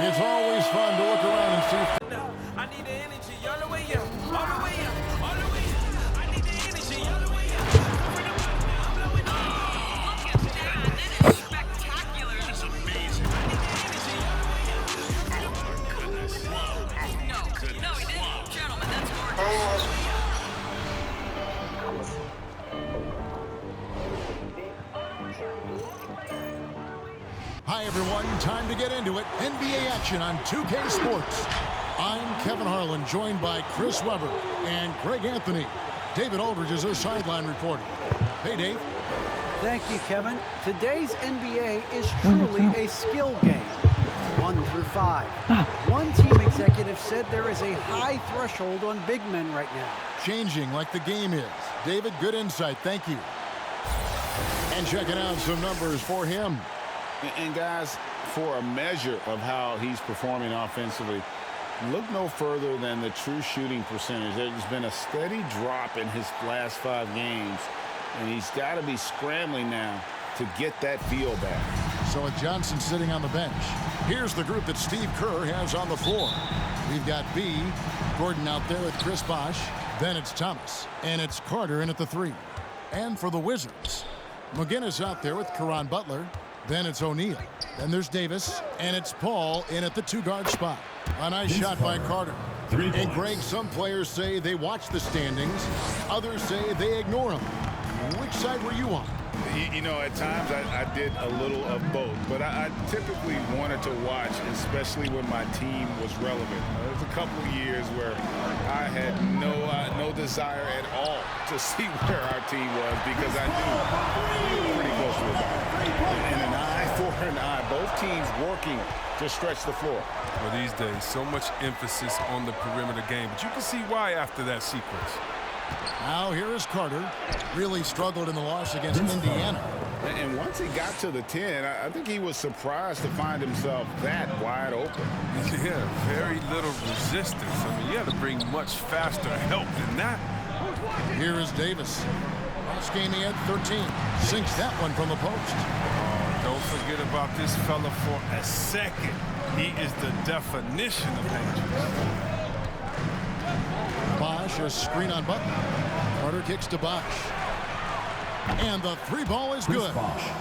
It's always fun to look around and see. I need the energy all the way up, all the way up, all the way up. I need the energy all the way up. I'm blowing up. Look at that. That is spectacular. That's amazing. I need the energy all the way up. Oh, my goodness. No, he didn't. Gentlemen, that's gorgeous. Hi, everyone. Time to get into it. NBA action on 2K Sports. I'm Kevin Harlan, joined by Chris Webber and Greg Anthony. David Aldridge is our sideline reporter. Hey, Dave. Thank you, Kevin. Today's NBA is truly a skill game. 1 through 5. One team executive said there is a high threshold on big men right now. Changing like the game is. David, good insight. Thank you. And checking out some numbers for him. And guys, for a measure of how he's performing offensively, look no further than the true shooting percentage. There's been a steady drop in his last 5 games, and he's got to be scrambling now to get that feel back. So with Johnson sitting on the bench, here's the group that Steve Kerr has on the floor. We've got B, Gordon out there with Chris Bosh. Then it's Thomas, and it's Carter in at the 3. And for the Wizards, McGinnis out there with Caron Butler. Then it's O'Neal. Then there's Davis, and it's Paul in at the 2-guard spot. A nice shot by Carter. And Greg, some players say they watch the standings. Others say they ignore them. Which side were you on? You know, at times I did a little of both, but I typically wanted to watch, especially when my team was relevant. There was a couple of years where I had no desire at all to see where our team was because I knew we were pretty close to it. And an eye for an eye, both teams working to stretch the floor. Well, these days, so much emphasis on the perimeter game, but you can see why after that sequence. Now here is Carter. Really struggled in the loss against Indiana. And once he got to the 10, I think he was surprised to find himself that wide open. Yeah, very little resistance. I mean, you had to bring much faster help than that. Here is Davis. Last game he had 13. Sinks that one from the post. Don't forget about this fella for a second. He is the definition of dangerous. Bosh, a screen on Butler. Carter kicks to Bosh. And the 3-ball is good.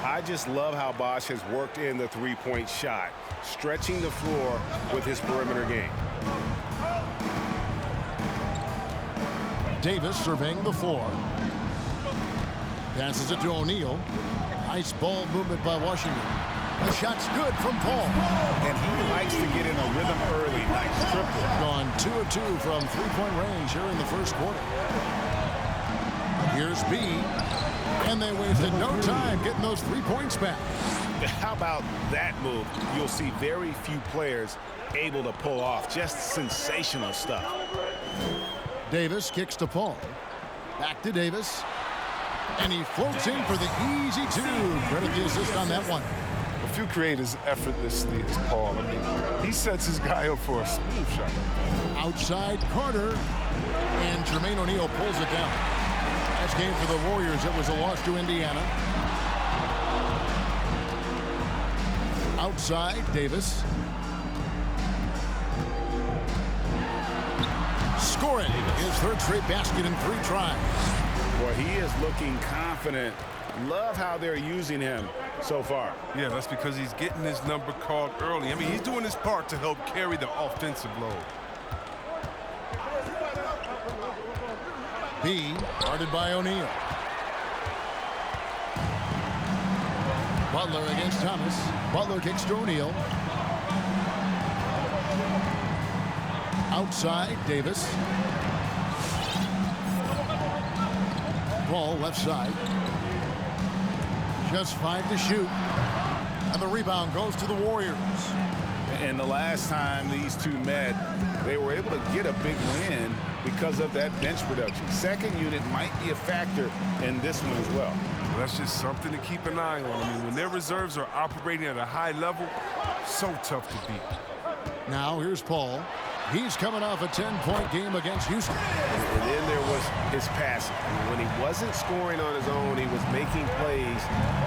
I just love how Bosh has worked in the three-point shot, stretching the floor with his perimeter game. Davis surveying the floor. Passes it to O'Neal. Nice ball movement by Washington. The shot's good from Paul. And he likes to get in a rhythm early. Nice triple. Gone 2 of 2 from 3-point range here in the first quarter. Here's B. And they wasted no time getting those 3 points back. How about that move? You'll see very few players able to pull off just sensational stuff. Davis kicks to Paul. Back to Davis. And he floats in for the easy 2. Credit the assist on that one. If you create as effortlessly as Paul, I mean, he sets his guy up for a smooth shot. Outside Carter. And Jermaine O'Neal pulls it down. Last game for the Warriors, it was a loss to Indiana. Outside Davis. Scoring his third straight basket in 3 tries. Well, he is looking confident. Love how they're using him so far. Yeah, that's because he's getting his number called early. I mean, he's doing his part to help carry the offensive load. B, guarded by O'Neal. Butler against Thomas. Butler kicks to O'Neal. Outside, Davis. Ball left side. Just 5 to shoot. And the rebound goes to the Warriors. And the last time these two met, they were able to get a big win because of that bench production. Second unit might be a factor in this one as well. That's just something to keep an eye on. I mean, when their reserves are operating at a high level, so tough to beat. Now here's Paul. He's coming off a 10-point game against Houston. And then there was his passing. When he wasn't scoring on his own, he was making plays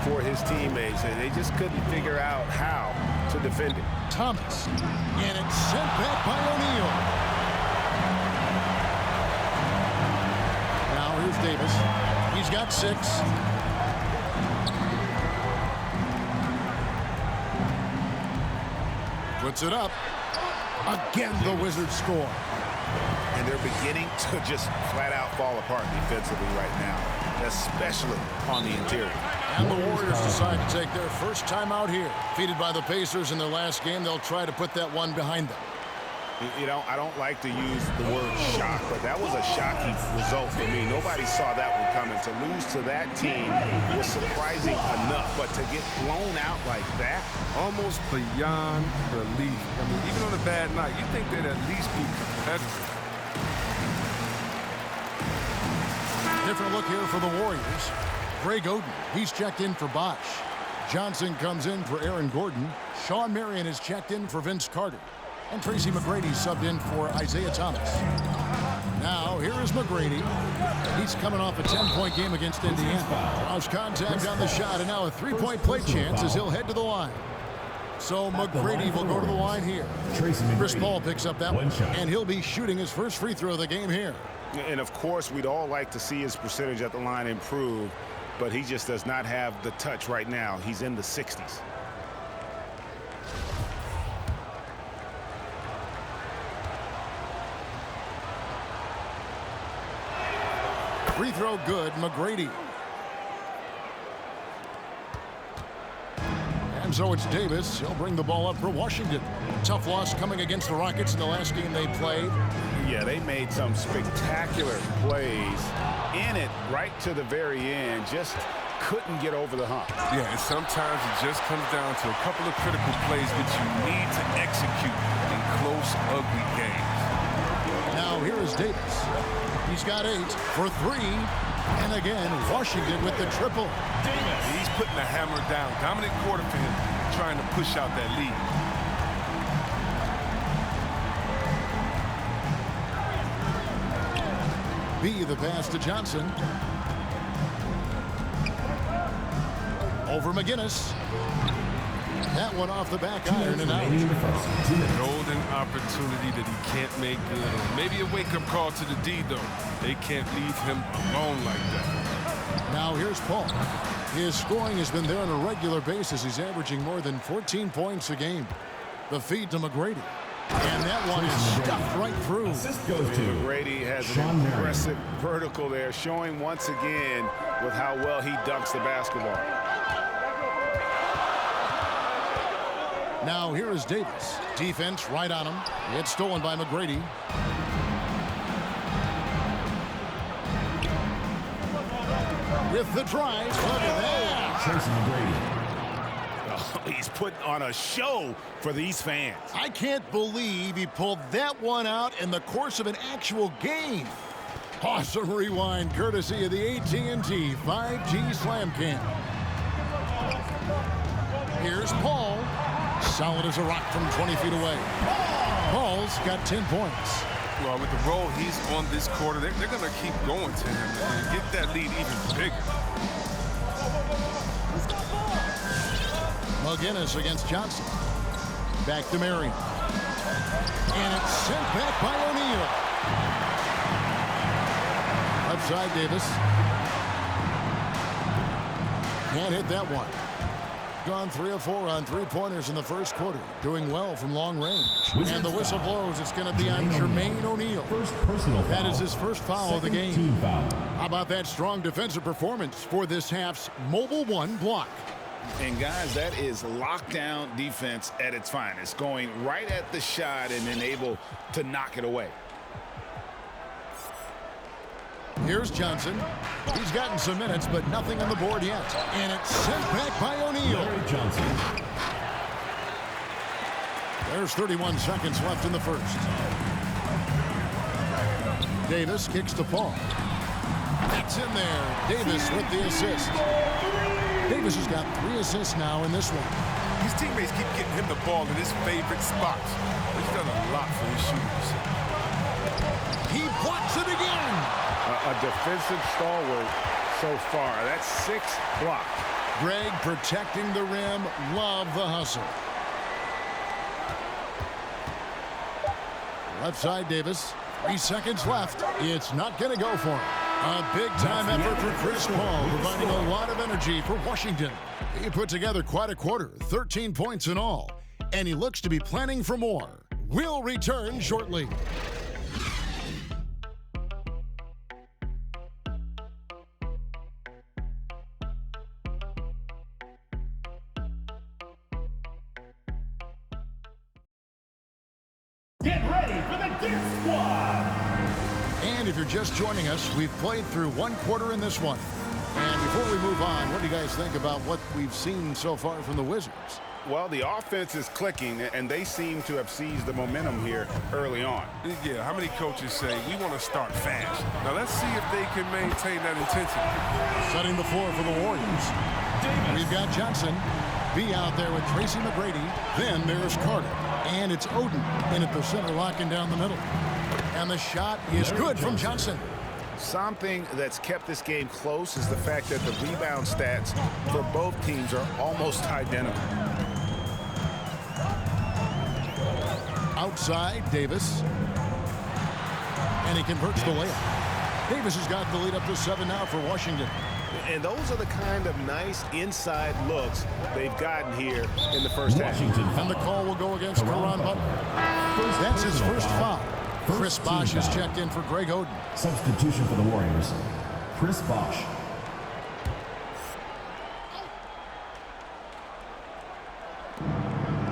for his teammates, and they just couldn't figure out how to defend it. Thomas, and it's sent back by O'Neal. Now here's Davis. He's got 6. Puts it up. Again, the Wizards score. And they're beginning to just flat out fall apart defensively right now, especially on the interior. And the Warriors decide to take their first time out here. Defeated by the Pacers in their last game, they'll try to put that one behind them. You know, I don't like to use the word shock, but that was a shocking result for me. Nobody saw that one coming. To lose to that team was surprising enough, but to get blown out like that, Almost beyond belief. I mean, even on a bad night, you think they'd at least be competitive. Different look here for the Warriors. Greg Oden, he's checked in for Bosh. Johnson comes in for Aaron Gordon. Sean Marion is checked in for Vince Carter. And Tracy McGrady subbed in for Isaiah Thomas. Now, here is McGrady. He's coming off a 10-point game against Indiana. Draws contact on the shot, and now a 3-point play chance as he'll head to the line. So McGrady will go to the line here. Chris Paul picks up that one, and he'll be shooting his first free throw of the game here. and of course, we'd all like to see his percentage at the line improve, but he just does not have the touch right now. He's in the 60s. Free throw good, McGrady. And so it's Davis. He'll bring the ball up for Washington. Tough loss coming against the Rockets in the last game they played. Yeah, they made some spectacular plays in it right to the very end. Just couldn't get over the hump. Yeah, and sometimes it just comes down to a couple of critical plays that you need to execute in close, ugly games. Now here is Davis. He's got 8 for 3. And again, Washington with the triple. He's putting the hammer down. Dominant quarter for him, trying to push out that lead. B, the pass to Johnson. Over McGinnis. That one off the back iron and out. Golden opportunity that he can't make good on. Maybe a wake-up call to the D, though. They can't leave him alone like that. Now here's Paul. His scoring has been there on a regular basis. He's averaging more than 14 points a game. The feed to McGrady. And that one is stuffed right through. McGrady has an impressive vertical there, showing once again with how well he dunks the basketball. Now here is Davis. Defense right on him. It's stolen by McGrady. With the drive. Look at that. Oh, he's putting on a show for these fans. I can't believe he pulled that one out in the course of an actual game. Awesome rewind courtesy of the AT&T 5G Slam Cam. Here's Paul. Solid as a rock from 20 feet away. Paul's got 10 points. Well, with the role he's on this quarter, they're going to keep going to him and get that lead even bigger. McGinnis against Johnson. Back to Marion. And it's sent back by O'Neal. Outside Davis. Can't hit that one. Gone 3 of 4 on 3-pointers in the first quarter. Doing well from long range. And the whistle blows. It's going to be on Jermaine O'Neal. That is his first foul of the game. How about that strong defensive performance for this half's Mobile One block? And guys, that is lockdown defense at its finest. Going right at the shot and then able to knock it away. Here's Johnson. He's gotten some minutes, but nothing on the board yet. And it's sent back by O'Neal. There's 31 seconds left in the first. Davis kicks to Paul. That's in there. Davis with the assist. Davis has got 3 assists now in this one. His teammates keep getting him the ball in his favorite spots. He's done a lot for his shooters. He blocks it again. A defensive stalwart so far. That's 6 blocked. Greg protecting the rim. Love the hustle. Left side, Davis. 3 seconds left. It's not going to go for him. A big-time effort for Chris Paul, providing a lot of energy for Washington. He put together quite a quarter, 13 points in all, and he looks to be planning for more. We'll return shortly. Get ready for the Gear Squad! And if you're just joining us, we've played through 1 quarter in this one. And before we move on, what do you guys think about what we've seen so far from the Wizards? Well, the offense is clicking, and they seem to have seized the momentum here early on. Yeah, how many coaches say, we want to start fast? Now, let's see if they can maintain that intensity. Setting the floor for the Warriors. We've got Johnson. B out there with Tracy McGrady. Then there's Carter. And it's Oden in at the center, locking down the middle. And the shot is good from Johnson. Something that's kept this game close is the fact that the rebound stats for both teams are almost identical. Outside, Davis. And he converts the layup. Davis has got the lead up to 7 now for Washington. And those are the kind of nice inside looks they've gotten here in the first half. And the call will go against Caron Butler. That's his first foul. Chris Bosh is checked in for Greg Oden. Substitution for the Warriors, Chris Bosh.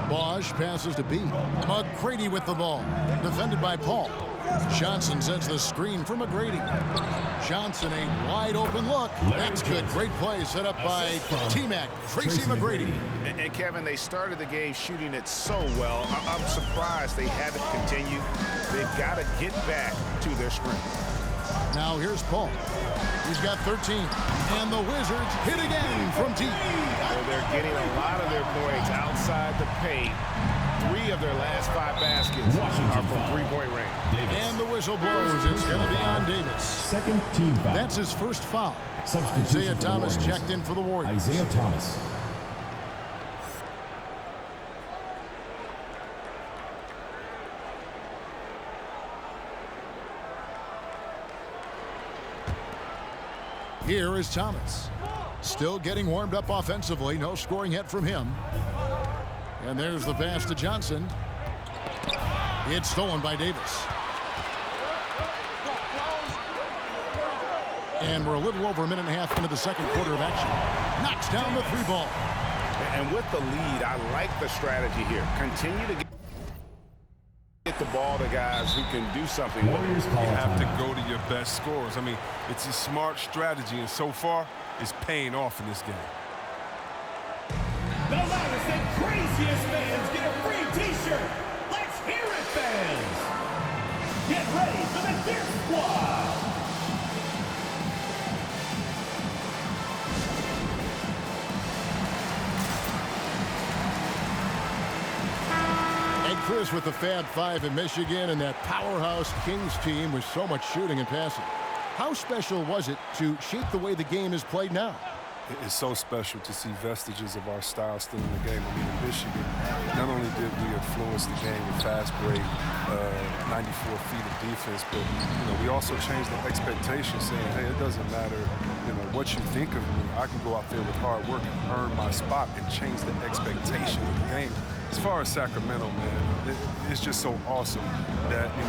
Bosh passes to B. McGrady with the ball. Defended by Paul. Johnson sets the screen for McGrady. Johnson, a wide open look. That's good. Great play set up by T-Mac, Tracy McGrady. And Kevin, they started the game shooting it so well. I'm surprised they haven't continued. They've got to get back to their screen. Now here's Paul. He's got 13. And the Wizards hit again from T. Well, they're getting a lot of their points outside the paint. 3 of their last 5 baskets are from three-point range. And the whistle blows. It's going to be on Davis. Second team foul. That's his first foul. Substitution Isaiah for the Thomas Warriors. checked in for the Warriors. Isaiah Thomas. Here is Thomas. Still getting warmed up offensively. No scoring yet from him. And there's the pass to Johnson. It's stolen by Davis. And we're a little over a minute and a half into the second quarter of action. Knocks down the 3 ball. And with the lead, I like the strategy here. Continue to get the ball to guys who can do something with it. Warriors You call have to timeout. go to your best scorers. I mean, it's a smart strategy, and so far, it's paying off in this game. The loudest and craziest fans get a free T-shirt. Let's hear it, fans. Get ready for the Gear Squad. And Chris with the Fab Five in Michigan and that powerhouse Kings team with so much shooting and passing. How special was it to shape the way the game is played now? It's so special to see vestiges of our style still in the game. I mean, in Michigan, not only did we influence the game with fast break, 94 feet of defense, but we also changed the expectation, saying, hey, it doesn't matter, what you think of me. I can go out there with hard work and earn my spot and change the expectation of the game. As far as Sacramento, man, it's just so awesome that we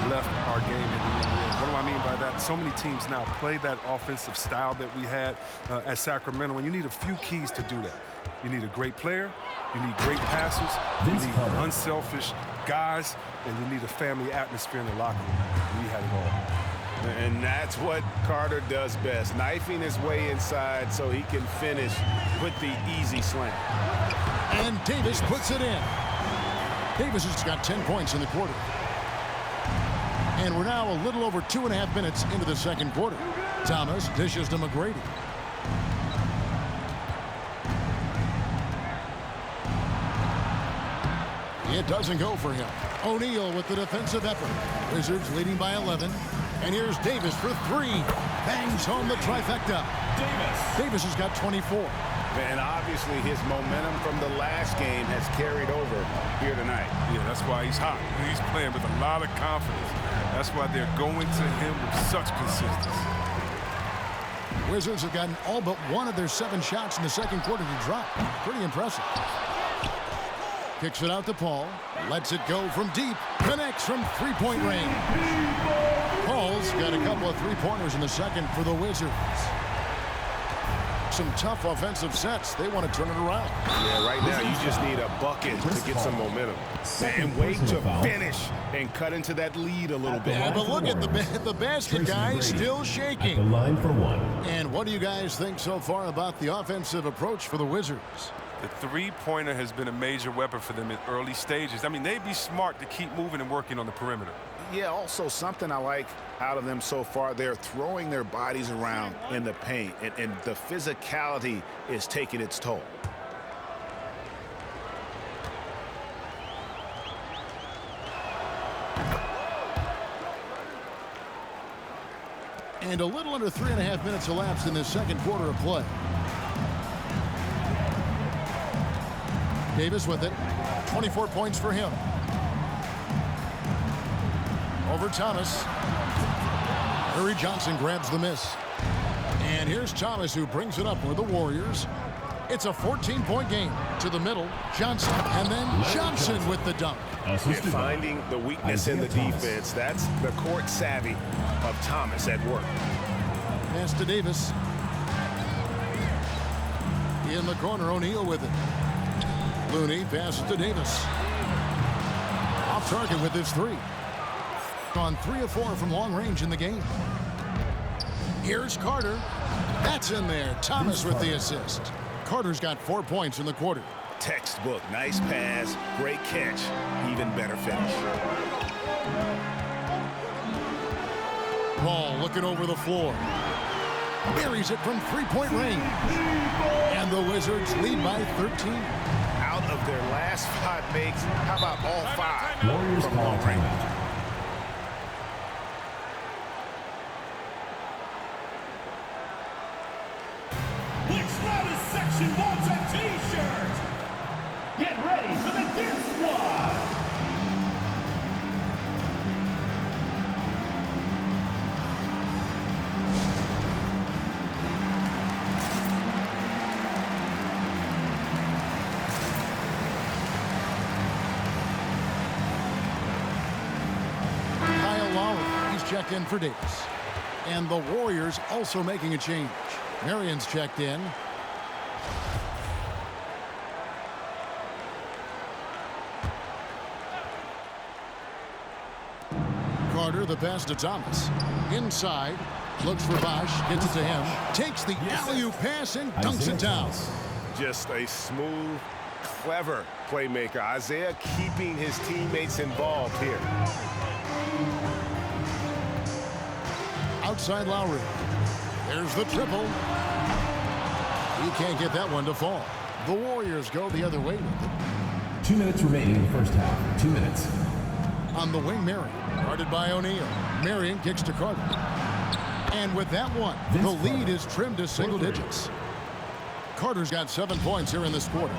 left our game in the NBA. What do I mean by that? So many teams now play that offensive style that we had at Sacramento, and you need a few keys to do that. You need a great player, you need great passers, you need unselfish guys, and you need a family atmosphere in the locker room. We had it all. And that's what Carter does best, knifing his way inside so he can finish with the easy slam. And Davis puts it in. Davis has got 10 points in the quarter. And we're now a little over 2.5 minutes into the second quarter. Thomas dishes to McGrady. It doesn't go for him. O'Neal with the defensive effort. Wizards leading by 11. And here's Davis for three. Bangs home the trifecta. Davis has got 24. And obviously his momentum from the last game has carried over here tonight. Yeah, that's why he's hot. He's playing with a lot of confidence. That's why they're going to him with such consistency. Wizards have gotten all but one of their 7 shots in the second quarter to drop. Pretty impressive. Kicks it out to Paul. Lets it go from deep. Connects from three-point range. Paul's got a couple of three-pointers in the second for the Wizards. Some tough offensive sets. They want to turn it around. Yeah, right now you just need a bucket to get some momentum. And wait to finish and cut into that lead a little bit. Yeah, but look at the basket, guys, still shaking. The line for one. And what do you guys think so far about the offensive approach for the Wizards? The three-pointer has been a major weapon for them in early stages. I mean, they'd be smart to keep moving and working on the perimeter. Yeah, also something I like out of them so far, they're throwing their bodies around in the paint, and the physicality is taking its toll. And a little under 3.5 minutes elapsed in this second quarter of play. Davis with it. 24 points for him. Over Thomas. Larry Johnson grabs the miss. And here's Thomas, who brings it up for the Warriors. It's a 14-point game. To the middle, Johnson, and then Johnson with the dunk. Finding the weakness in the defense, that's the court savvy of Thomas at work. Pass to Davis. In the corner, O'Neal with it. Looney passes to Davis. Off target with his three. On 3 of 4 from long range in the game. Here's Carter. That's in there. Thomas with the assist. Carter's got 4 points in the quarter. Textbook. Nice pass. Great catch. Even better finish. Paul looking over the floor. Buries it from three-point range. And the Wizards lead by 13. Out of their last 5 makes, how about all 5 Warriors from long range? Which loudest section wants a t-shirt? Get ready for the Deer Squad. Kyle Lowry, he's checked in for Davis. And the Warriors also making a change. Marion's checked in. Carter, the pass to Thomas. Inside, looks for Bosch, gets it to him. Takes the alley-oop pass and dunks it down. Just a smooth, clever playmaker. Isaiah keeping his teammates involved here. Outside Lowry. There's the triple. He can't get that one to fall. The Warriors go the other way with it. 2 minutes remaining in the first half. 2 minutes. On the wing, Marion. Guarded by O'Neal. Marion kicks to Carter. And with that one, the lead is trimmed to single digits. Carter's got 7 points here in this quarter.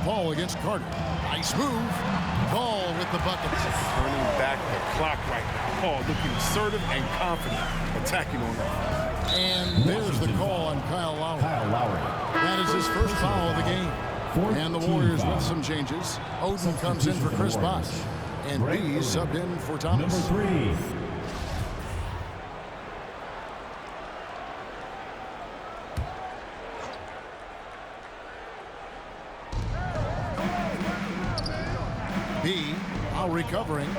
Paul against Carter. Nice move. Paul with the buckets. Turning back the clock right now. Paul looking assertive and confident, attacking on that. And there's the call on Kyle Lowry. That is his first foul of the game. And the Warriors with some changes. Odin comes in for Chris Bosh. And B subbed in for Thomas. Number 3. B, out recovering.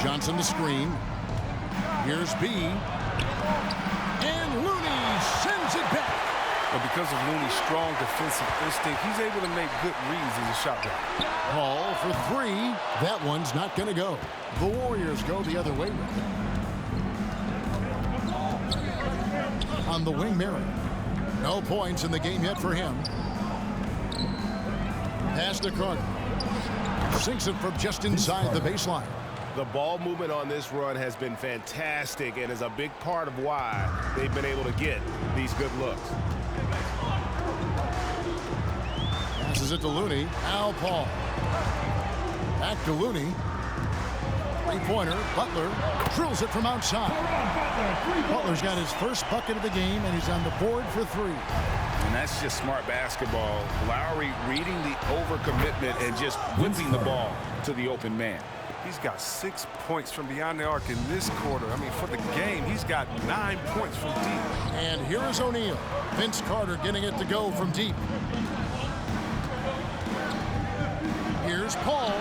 Johnson the screen. Here's B. And Looney sends it back. But because of Looney's strong defensive instinct, he's able to make good reads as a shot blocker. Paul for 3. That one's not going to go. The Warriors go the other way with it. On the wing, Marion. No points in the game yet for him. Pass to Carter. Sinks it from just inside the baseline. The ball movement on this run has been fantastic and is a big part of why they've been able to get these good looks. Passes it to Looney. Al Paul. Back to Looney. Three-pointer. Butler drills it from outside. Butler's got his first bucket of the game, and he's on the board for 3. And that's just smart basketball. Lowry reading the overcommitment and just whipping the ball to the open man. He's got 6 points from beyond the arc in this quarter. I mean, for the game, he's got 9 points from deep. And here is O'Neal. Vince Carter getting it to go from deep. Here's Paul.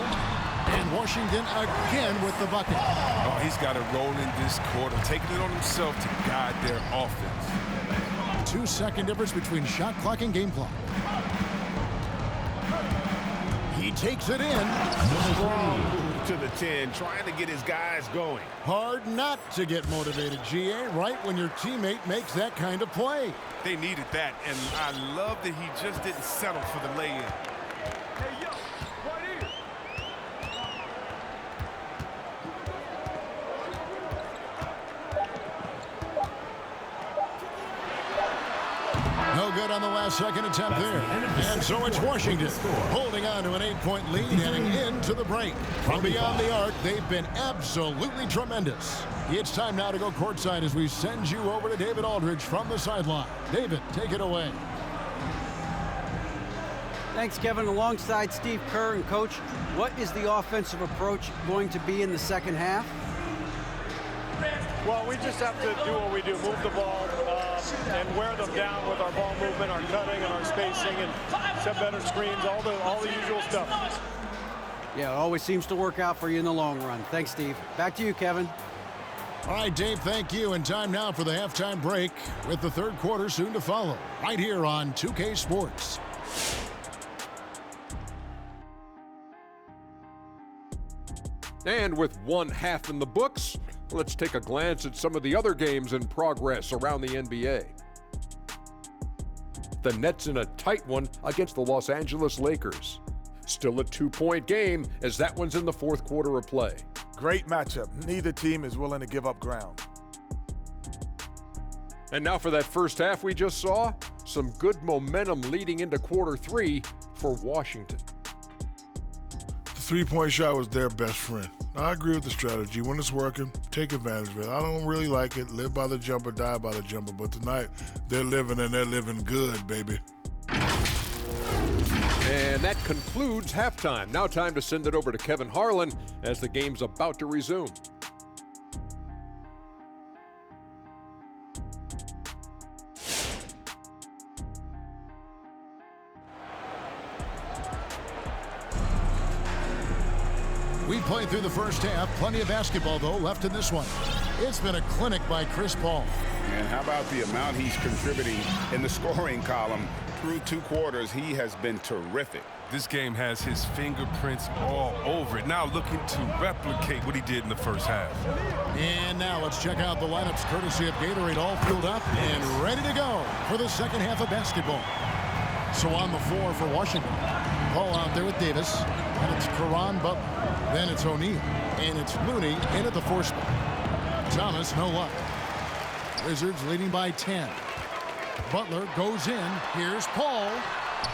And Washington again with the bucket. Oh, he's got a role in this quarter, taking it on himself to guide their offense. 2-second difference between shot clock and game clock. He takes it in. Strong move to the 10, trying to get his guys going. Hard not to get motivated, GA, right when your teammate makes that kind of play. They needed that, and I love that he just didn't settle for the lay-in. No good on the last second attempt there. And so it's Washington holding on to an 8-point lead heading into the break. From beyond the arc, they've been absolutely tremendous. It's time now to go courtside as we send you over to David Aldridge from the sideline. David, take it away. Thanks, Kevin. Alongside Steve Kerr and Coach, what is the offensive approach going to be in the second half? Well, we just have to do what we do, move the ball and wear them down with our ball movement, our cutting, and our spacing, and set better screens, all the usual stuff. Yeah, it always seems to work out for you in the long run. Thanks, Steve. Back to you, Kevin. All right, Dave, thank you. And time now for the halftime break with the third quarter soon to follow right here on 2K Sports. And with one half in the books, let's take a glance at some of the other games in progress around the NBA. The Nets in a tight one against the Los Angeles Lakers. Still a 2-point game as that one's in the fourth quarter of play. Great matchup. Neither team is willing to give up ground. And now for that first half we just saw, some good momentum leading into quarter 3 for Washington. The three-point shot was their best friend. I agree with the strategy. When it's working, take advantage of it. I don't really like it. Live by the jumper, die by the jumper. But tonight, they're living, and they're living good, baby. And that concludes halftime. Now time to send it over to Kevin Harlan as the game's about to resume. We played through the first half. Plenty of basketball, though, left in this one. It's been a clinic by Chris Paul. And how about the amount he's contributing in the scoring column? Through 2 quarters, he has been terrific. This game has his fingerprints all over it. Now looking to replicate what he did in the first half. And now let's check out the lineups courtesy of Gatorade, all fueled up and ready to go for the second half of basketball. So on the floor for Washington, Paul out there with Davis, and it's Caron Butler. Then it's O'Neal, and it's Looney in at the 4 spot. Thomas, no luck. Wizards leading by 10. Butler goes in. Here's Paul.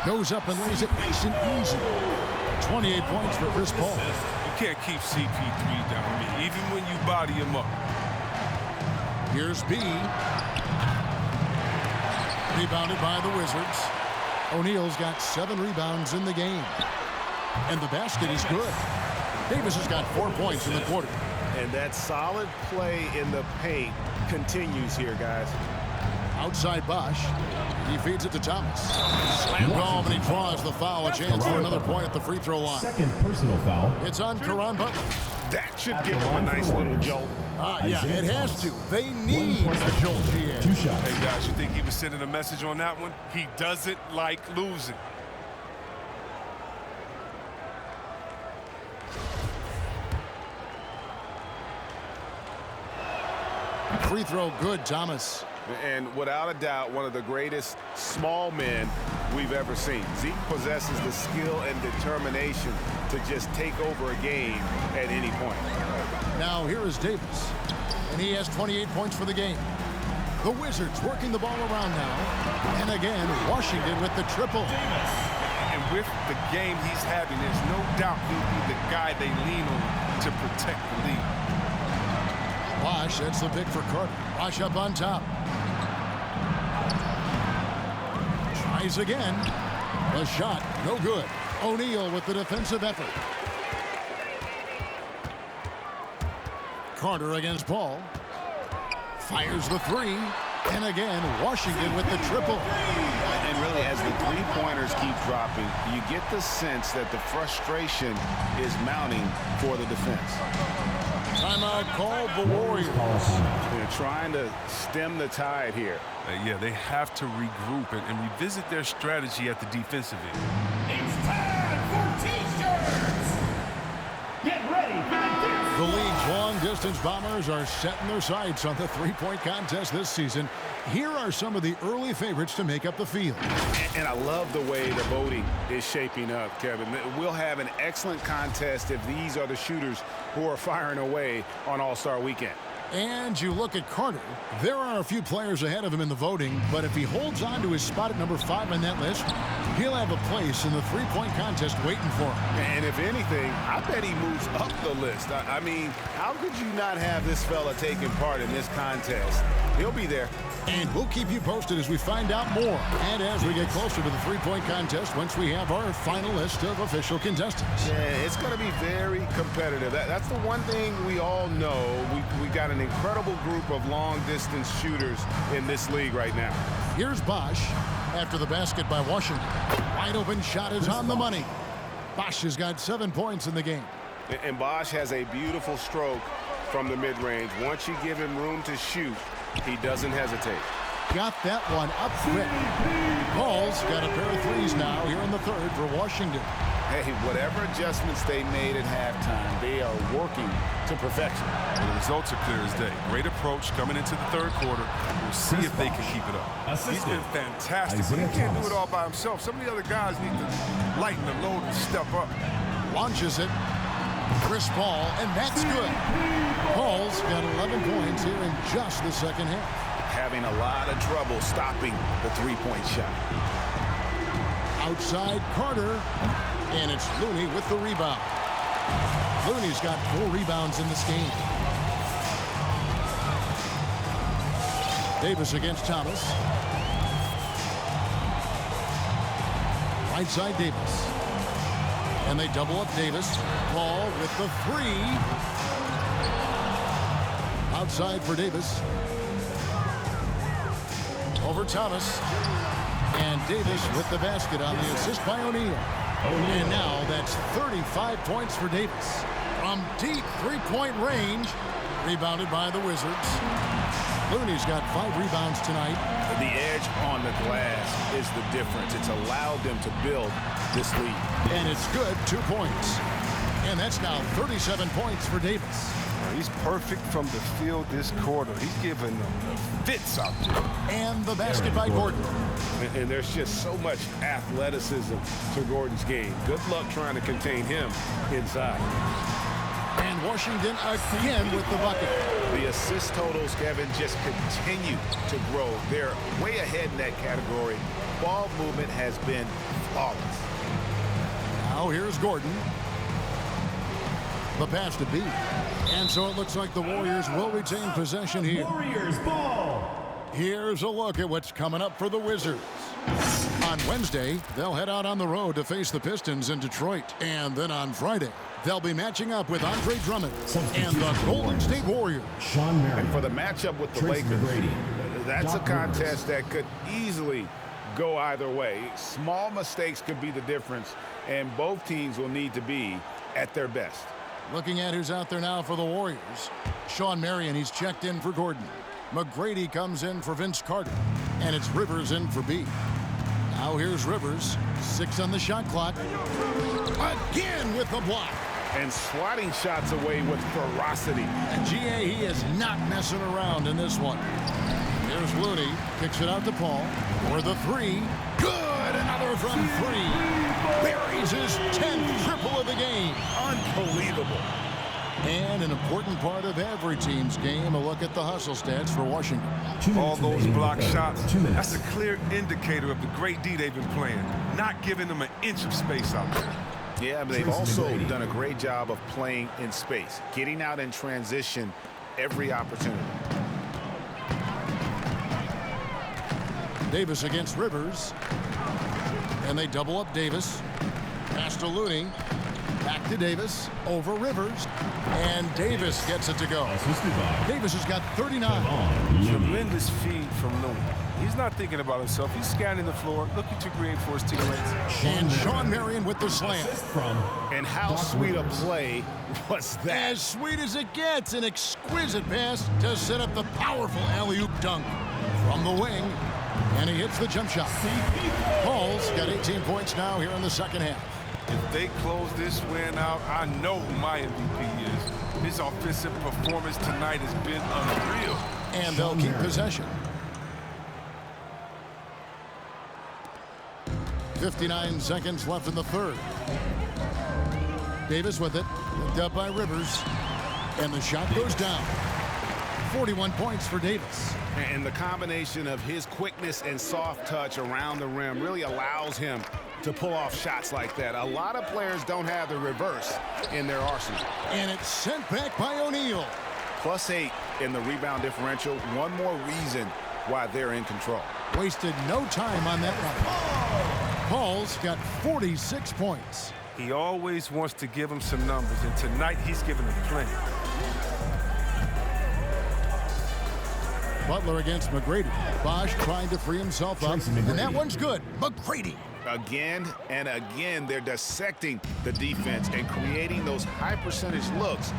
Goes up and lays it nice and easy. 28 points for Chris Paul. You can't keep CP3 down, even when you body him up. Here's B. Rebounded by the Wizards. O'Neal's got 7 rebounds in the game. And the basket is good. Davis has got 4 points in the quarter. And that solid play in the paint continues here, guys. Outside Bosch. He feeds it to Thomas. Slammed home, and he draws the foul. A chance for another point at the free throw line. Second personal foul. It's on Caron Butler. That should give him a nice little jolt. Yeah, it has to. They need a jolt, GA. 2 shots. Hey, guys, you think he was sending a message on that one? He doesn't like losing. Free throw good, Thomas. And without a doubt, one of the greatest small men we've ever seen. Zeke possesses the skill and determination to just take over a game at any point. Now here is Davis, and he has 28 points for the game. The Wizards working the ball around now. And again, Washington with the triple. And with the game he's having, there's no doubt he'll be the guy they lean on to protect the lead. Bosh, that's the pick for Carter. Bosh up on top. Tries again. The shot, no good. O'Neal with the defensive effort. Carter against Paul. Fires the three. And again, Washington with the triple. And really, as the three-pointers keep dropping, you get the sense that the frustration is mounting for the defense. Timeout called the Warriors. They're trying to stem the tide here. Yeah, they have to regroup and revisit their strategy at the defensive end. It's time for T-shirts! Get ready for the dance. The league's long-distance bombers are setting their sights on the three-point contest this season. Here are some of the early favorites to make up the field. And I love the way the voting is shaping up, Kevin. We'll have an excellent contest if these are the shooters who are firing away on All-Star Weekend. And you look at Carter. There are a few players ahead of him in the voting, but if he holds on to his spot at number 5 on that list, he'll have a place in the three-point contest waiting for him. And if anything, I bet he moves up the list. I mean, how could you not have this fella taking part in this contest? He'll be there. And we'll keep you posted as we find out more. And as we get closer to the three-point contest, once we have our final list of official contestants. Yeah, it's going to be very competitive. That's the one thing we all know. We got an incredible group of long-distance shooters in this league right now. Here's Bosh after the basket by Washington. Wide open shot is on the money. Bosh has got 7 points in the game. And Bosh has a beautiful stroke from the mid-range. Once you give him room to shoot, he doesn't hesitate. Got that one up quick. Paul's got a pair of threes now here in the third for Washington. Hey, whatever adjustments they made at halftime, they are working to perfection. Well, the results are clear as day. Great approach coming into the third quarter. We'll see if they can keep it up. He's been fantastic, but he can't do it all by himself. Some of the other guys need to lighten the load and step up. Launches it. Chris Paul, and that's good. Paul's got 11 points here in just the second half. Having a lot of trouble stopping the three-point shot. Outside Carter, and it's Looney with the rebound. Looney's got 4 rebounds in this game. Davis against Thomas. Right side Davis. And they double up Davis. Paul with the 3. Outside for Davis. Over Thomas. And Davis with the basket on the assist by O'Neal. And now that's 35 points for Davis. From deep three-point range. Rebounded by the Wizards. Looney's got 5 rebounds tonight. The edge on the glass is the difference. It's allowed them to build this lead. And it's good, 2 points. And that's now 37 points for Davis. He's perfect from the field this quarter. He's giving them the fits out there. And the basket by Gordon. And there's just so much athleticism to Gordon's game. Good luck trying to contain him inside. And Washington again with the bucket. The assist totals, Kevin, just continue to grow. They're way ahead in that category. Ball movement has been flawless. Now here's Gordon. The pass to B. And so it looks like the Warriors will retain possession here. Warriors ball. Here's a look at what's coming up for the Wizards. On Wednesday, they'll head out on the road to face the Pistons in Detroit. And then on Friday, they'll be matching up with Andre Drummond and the Golden State Warriors. And for the matchup with the Lakers, that's a contest that could easily go either way. Small mistakes could be the difference, and both teams will need to be at their best. Looking at who's out there now for the Warriors. Sean Marion, he's checked in for Gordon. McGrady comes in for Vince Carter. And it's Rivers in for B. Now here's Rivers. 6 on the shot clock. Again with the block. And swatting shots away with ferocity. And GA, he is not messing around in this one. Here's Here's Looney. Kicks it out to Paul. For the three. Good. Another from three. Buries his 10th triple of the game. Unbelievable. And an important part of every team's game, a look at the hustle stats for Washington. All those block shots, that's a clear indicator of the great D they've been playing, not giving them an inch of space out there. Yeah, but they've also done a great job of playing in space, getting out in transition every opportunity. Davis against Rivers. And they double up Davis. Pass to Looney. Back to Davis. Over Rivers. And Davis gets it to go. Davis has got 39. Tremendous feed from Looney. He's not thinking about himself. He's scanning the floor, looking to create for his teammates. And Shawn Marion with the slam. And how sweet a play was that? As sweet as it gets. An exquisite pass to set up the powerful alley-oop dunk from the wing. And he hits the jump shot. Paul's got 18 points now here in the second half. If they close this win out, I know who my MVP is. His offensive performance tonight has been unreal. And they'll keep possession. 59 seconds left in the third. Davis with it. Looked up by Rivers. And the shot goes down. 41 points for Davis. And the combination of his quickness and soft touch around the rim really allows him to pull off shots like that. A lot of players don't have the reverse in their arsenal. And it's sent back by O'Neal. +8 in the rebound differential. One more reason why they're in control. Wasted no time on that one. Paul's got 46 points. He always wants to give him some numbers, and tonight he's giving them plenty. Butler against McGrady. Bosch trying to free himself up, and that one's good. McGrady. Again and again, they're dissecting the defense and creating those high-percentage looks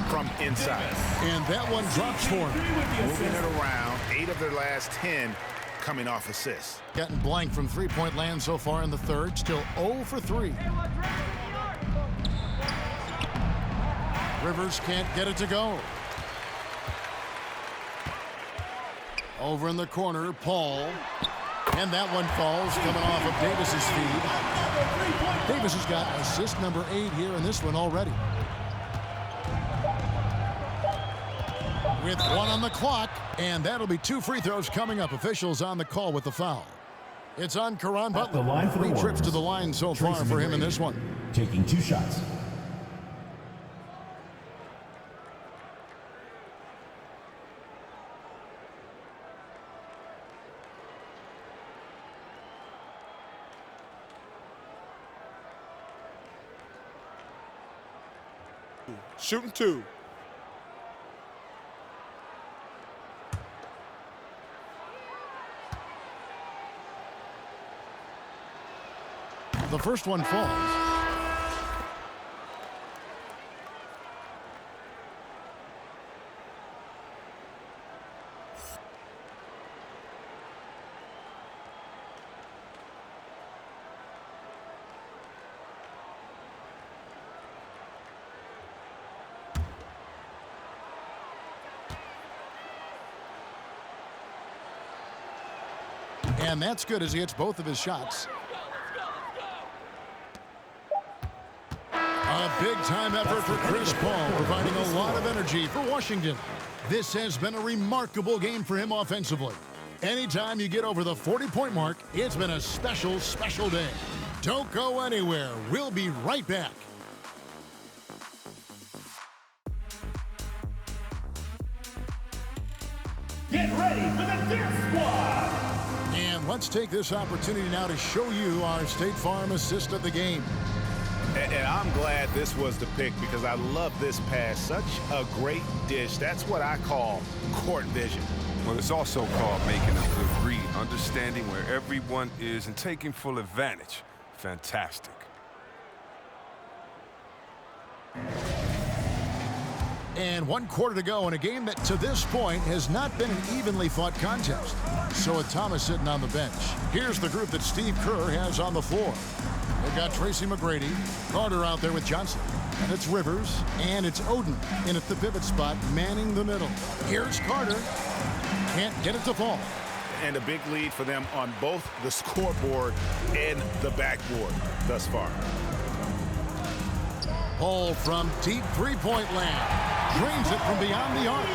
from inside. And that one drops for him. Moving it around, 8 of their last 10 coming off assists. Getting blank from three-point land so far in the third. Still 0 for 3. Rivers can't get it to go. Over in the corner, Paul. And that one falls, coming off of Davis's feed. Davis has got assist number 8 here in this one already. With 1 on the clock, and that'll be 2 free throws coming up. Officials on the call with the foul. It's on Caron Butler. 3 trips to the line so far for him in this one. Taking 2 shots. Shooting 2. The first one falls. And that's good as he hits both of his shots. A big-time effort for Chris Paul, providing a lot of energy for Washington. This has been a remarkable game for him offensively. Anytime you get over the 40-point mark, it's been a special, special day. Don't go anywhere. We'll be right back. Get ready for the Deer Squad! And let's take this opportunity now to show you our State Farm assist of the game. And I'm glad this was the pick because I love this pass. Such a great dish. That's what I call court vision. Well, it's also called making a good read, understanding where everyone is and taking full advantage. Fantastic. And 1 quarter to go in a game that to this point has not been an evenly fought contest. So with Thomas sitting on the bench, here's the group that Steve Kerr has on the floor. They've got Tracy McGrady, Carter out there with Johnson, and it's Rivers, and it's Oden in at the pivot spot, manning the middle. Here's Carter. Can't get it to fall. and a big lead for them on both the scoreboard and the backboard thus far. Paul from deep three-point land. Drains it from beyond the arc.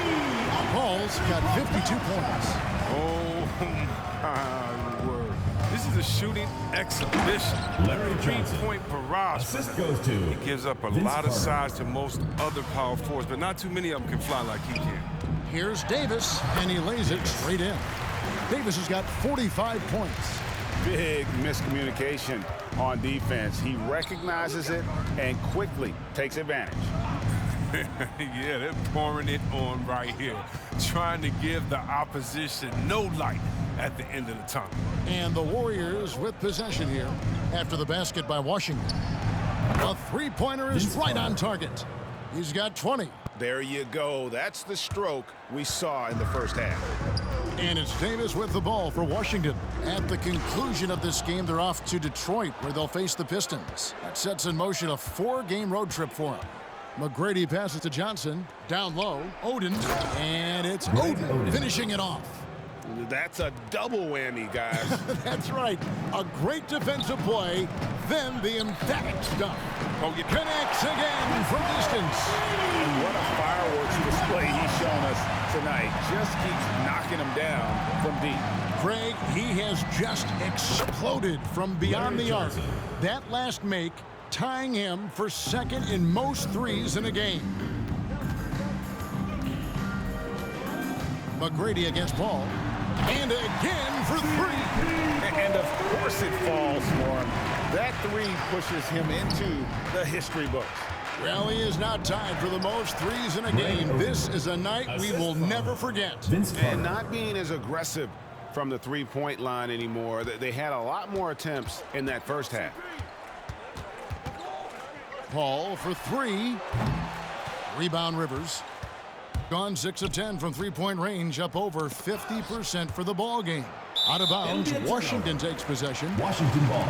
Paul's got 52 points. Oh, my word. This is a shooting exhibition. Larry Johnson. Three-point barrage. Assist goes to He gives up a Vince lot of Carter. size to most other power forwards, but not too many of them can fly like he can. Here's Davis, and he lays it straight in. Davis has got 45 points. Big miscommunication on defense. He recognizes it and quickly takes advantage. Yeah, they're pouring it on right here, trying to give the opposition no light at the end of the tunnel. And the Warriors with possession here after the basket by Washington. A three-pointer is right on target. He's got 20. There you go. That's the stroke we saw in the first half. And it's Davis with the ball for Washington. At the conclusion of this game, they're off to Detroit, where they'll face the Pistons. That sets in motion a 4-game road trip for them. McGrady passes to Johnson. Down low, Oden. And it's Oden finishing it off. That's a double whammy, guys. That's right. A great defensive play, then the emphatic stuff. Connects again from distance. And what a fireworks display he's shown us tonight. Just keeps knocking him down from deep. Craig, he has just exploded from beyond the arc. That last make tying him for second in most threes in a game. McGrady against Paul. And again for three. And of course it falls for him. That three pushes him into the history books. Well, he is now tied for the most threes in a game. This is a night we will never forget. And not being as aggressive from the three-point line anymore. They had a lot more attempts in that first half. Paul for three. Rebound Rivers. Gone 6 of 10 from three-point range, up over 50% for the ball game. Out of bounds, Washington takes possession. Washington ball.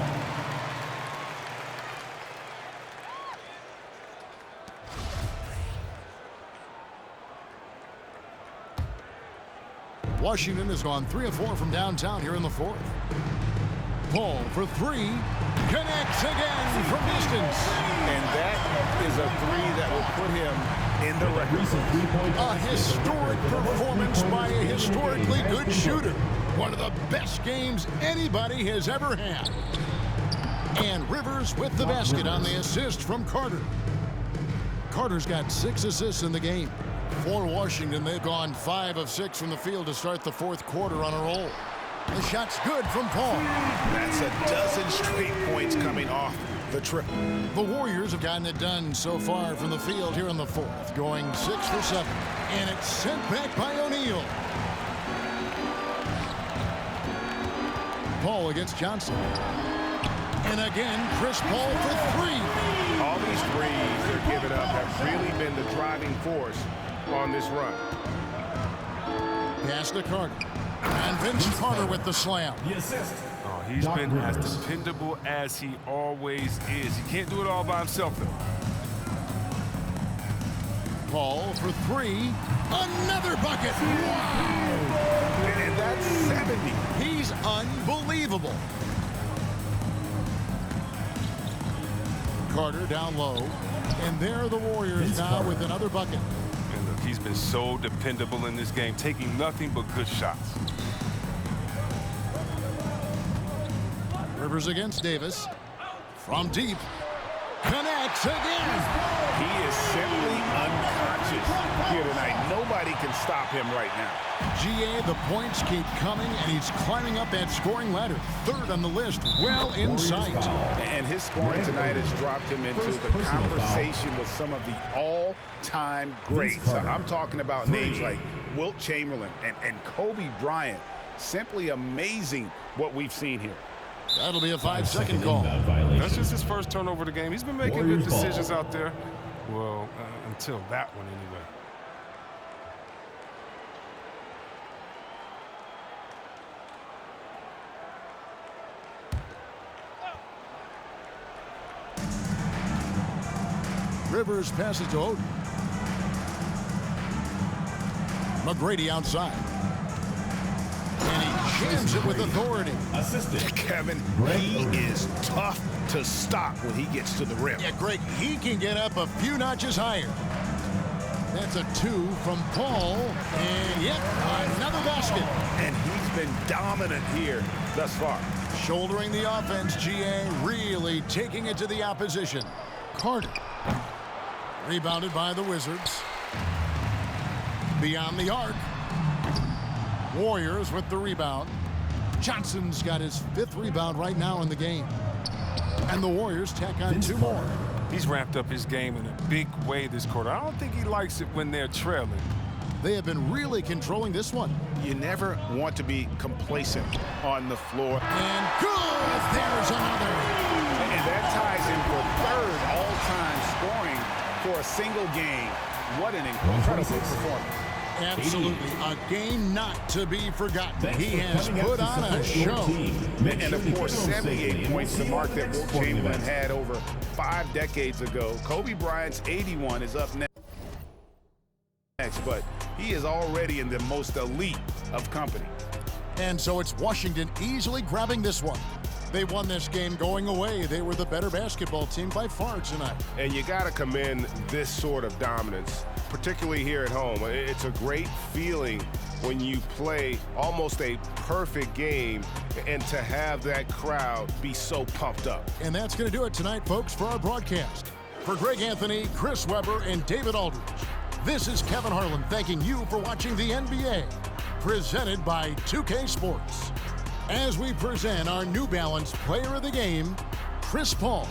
Washington has gone 3 of 4 from downtown here in the fourth. Paul for three. Connects again from distance. And that is a three that will put him in the record. A historic performance by a historically good shooter. One of the best games anybody has ever had. And Rivers with the basket on the assist from Carter. Carter's got 6 assists in the game. For Washington, they've gone 5 of 6 from the field to start the fourth quarter on a roll. The shot's good from Paul. That's a dozen straight points coming off the triple. The Warriors have gotten it done so far from the field here in the fourth, going 6 for 7. And it's sent back by O'Neal. Paul against Johnson. And again, Chris Paul for three. All these threes they're giving up have really been the driving force on this run. Pass to Carter. And Vince Carter with the slam. The assist. Oh, he's been as dependable as he always is. He can't do it all by himself, though. Paul for three. Another bucket. Wow. And that's 70. He's unbelievable. Carter down low. And there are the Warriors now with another bucket. And look, he's been so dependable in this game, taking nothing but good shots. Rivers against Davis. From deep. Connects again. He is simply unconscious here tonight. Nobody can stop him right now. GA, the points keep coming, and he's climbing up that scoring ladder. Third on the list, well in sight. And his scoring tonight has dropped him into the conversation with some of the all-time greats. I'm talking about names like Wilt Chamberlain and Kobe Bryant. Simply amazing what we've seen here. That'll be a 5-second call. That's just his first turnover of the game. He's been making good decisions out there. Well, until that one anyway. Rivers passes to Oden. McGrady outside. And he jams it with authority. Assistant. Kevin, he is tough to stop when he gets to the rim. Yeah, Greg, he can get up a few notches higher. That's a 2 from Paul, and yep, another basket. And he's been dominant here thus far. Shouldering the offense, GA really taking it to the opposition. Carter, rebounded by the Wizards. Beyond the arc. Warriors with the rebound. Johnson's got his 5th rebound right now in the game. And the Warriors tack on 2 more. He's ramped up his game in a big way this quarter. I don't think he likes it when they're trailing. They have been really controlling this one. You never want to be complacent on the floor. And good! There's another. And that ties in for 3rd all-time scoring for a single game. What an incredible performance. Absolutely. A game not to be forgotten. He has put on a show. And of course, 78 points, the mark that Wilt Chamberlain had over 5 decades ago. Kobe Bryant's 81 is up next, but he is already in the most elite of company. And so it's Washington easily grabbing this one. They won this game going away. They were the better basketball team by far tonight. And you got to commend this sort of dominance, particularly here at home. It's a great feeling when you play almost a perfect game and to have that crowd be so pumped up. And that's going to do it tonight, folks, for our broadcast. For Greg Anthony, Chris Webber, and David Aldridge, this is Kevin Harlan thanking you for watching the NBA, presented by 2K Sports. As we present our New Balance Player of the Game, Chris Paul.